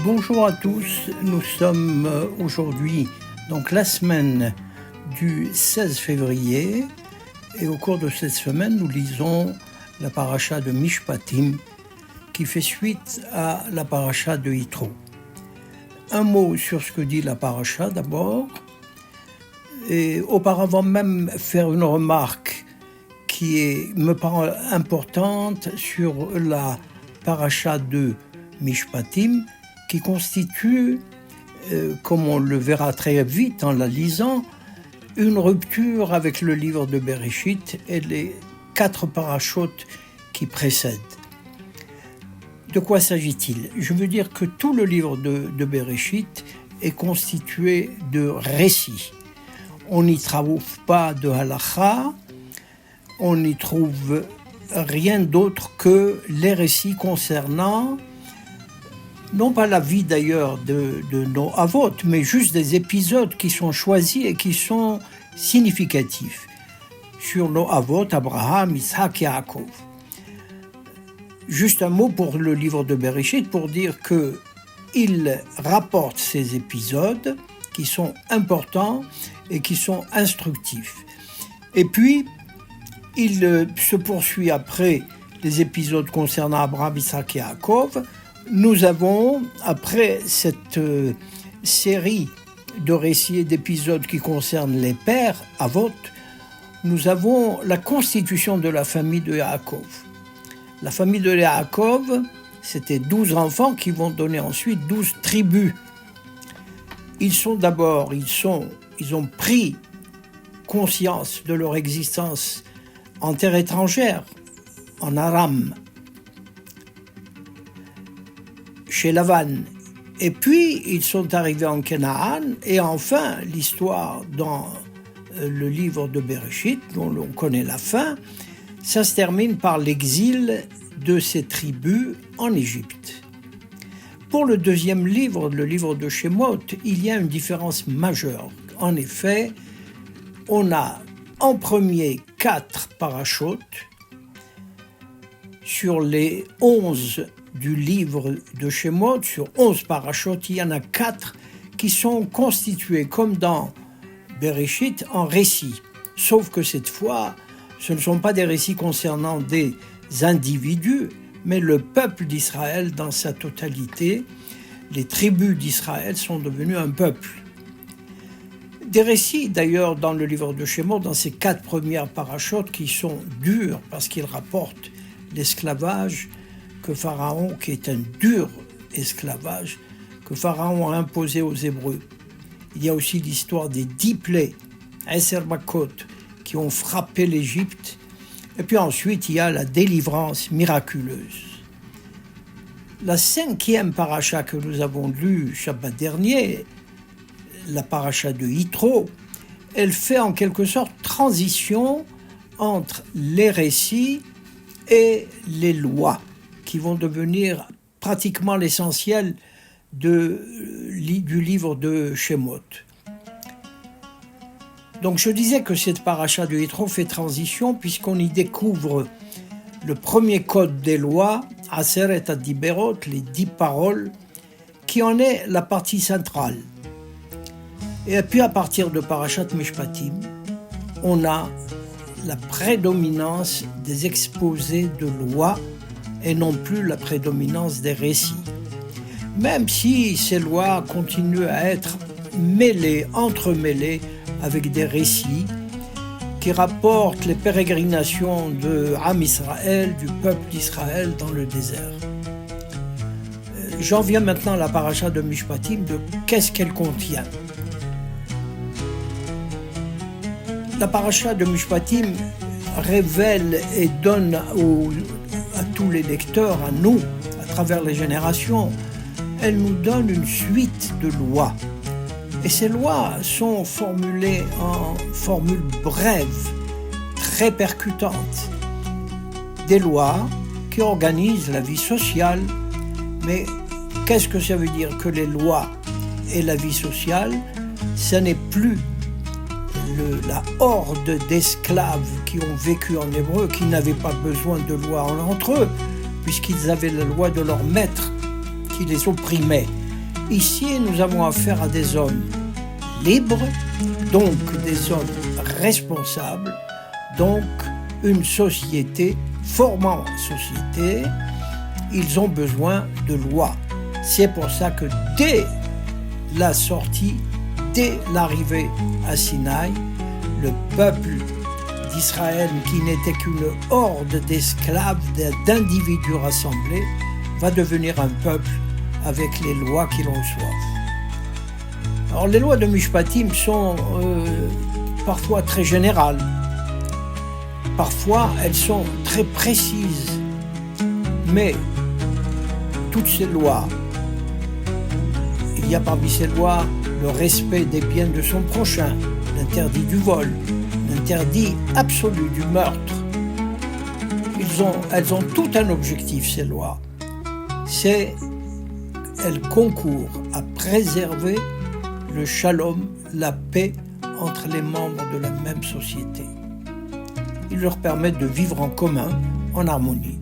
Bonjour à tous, nous sommes aujourd'hui donc la semaine du 16 février et au cours de cette semaine nous lisons la paracha de Mishpatim qui fait suite à la paracha de Yitro. Un mot sur ce que dit la paracha d'abord et auparavant même faire une remarque qui me paraît importante sur la paracha de Mishpatim qui constitue, comme on le verra très vite en la lisant, une rupture avec le livre de Bereshit et les 4 parachutes qui précèdent. De quoi s'agit-il ? Je veux dire que tout le livre de Bereshit est constitué de récits. On n'y trouve pas de halacha, on n'y trouve rien d'autre que les récits concernant non pas la vie d'ailleurs de nos avot, mais juste des épisodes qui sont choisis et qui sont significatifs sur nos avot, Abraham, Isaac et Yaakov. Juste un mot pour le livre de Bereshit pour dire qu'il rapporte ces épisodes qui sont importants et qui sont instructifs. Et puis, il se poursuit après les épisodes concernant Abraham, Isaac et Yaakov. Nous avons, après cette série de récits et d'épisodes qui concernent les pères, Avot, nous avons la constitution de la famille de Yaakov. La famille de Yaakov, c'était 12 enfants qui vont donner ensuite 12 tribus. Ils ont pris conscience de leur existence en terre étrangère, en Aram, chez Lavan. Et puis, ils sont arrivés en Canaan. Et enfin, l'histoire dans le livre de Bereshit, dont on connaît la fin, ça se termine par l'exil de ces tribus en Égypte. Pour le deuxième livre, le livre de Shemot, il y a une différence majeure. En effet, on a en premier 4 parachutes sur les 11 du livre de Shemot, sur 11 parachutes, il y en a 4 qui sont constitués, comme dans Bereshit, en récits. Sauf que cette fois, ce ne sont pas des récits concernant des individus, mais le peuple d'Israël dans sa totalité. Les tribus d'Israël sont devenues un peuple. Des récits, d'ailleurs, dans le livre de Shemot, dans ces 4 premières parachutes qui sont durs parce qu'ils rapportent l'esclavage que Pharaon, qui est un dur esclavage, que Pharaon a imposé aux Hébreux. Il y a aussi l'histoire des 10 plaies, Eser Makot, qui ont frappé l'Égypte. Et puis ensuite, il y a la délivrance miraculeuse. La 5e paracha que nous avons lue Shabbat dernier, la paracha de Yitro, elle fait en quelque sorte transition entre les récits et les lois, qui vont devenir pratiquement l'essentiel du livre de Shemot. Donc je disais que cette paracha de Yitro fait transition puisqu'on y découvre le premier code des lois, Aseret HaDiberot, les 10 paroles, qui en est la partie centrale. Et puis à partir de Parashat Mishpatim, on a la prédominance des exposés de lois et non plus la prédominance des récits. Même si ces lois continuent à être entremêlées avec des récits qui rapportent les pérégrinations de Am Israël, du peuple d'Israël dans le désert. J'en viens maintenant à la paracha de Mishpatim, de qu'est-ce qu'elle contient. La paracha de Mishpatim révèle et donne à tous les lecteurs, à nous, à travers les générations, elle nous donne une suite de lois. Et ces lois sont formulées en formules brèves, très percutantes. Des lois qui organisent la vie sociale. Mais qu'est-ce que ça veut dire que les lois et la vie sociale, ce n'est plus la horde d'esclaves qui ont vécu en hébreu, qui n'avaient pas besoin de loi entre eux, puisqu'ils avaient la loi de leur maître qui les opprimait. Ici, nous avons affaire à des hommes libres, donc des hommes responsables, donc une société formant société. Ils ont besoin de lois. C'est pour ça que dès la sortie, dès l'arrivée à Sinaï, le peuple d'Israël, qui n'était qu'une horde d'esclaves, d'individus rassemblés, va devenir un peuple avec les lois qu'ils reçoivent. Alors les lois de Mishpatim sont parfois très générales, parfois elles sont très précises, mais toutes ces lois, il y a parmi ces lois le respect des biens de son prochain, l'interdit du vol, l'interdit absolu du meurtre. Elles ont tout un objectif, ces lois. Elles concourent à préserver le shalom, la paix entre les membres de la même société. Ils leur permettent de vivre en commun, en harmonie.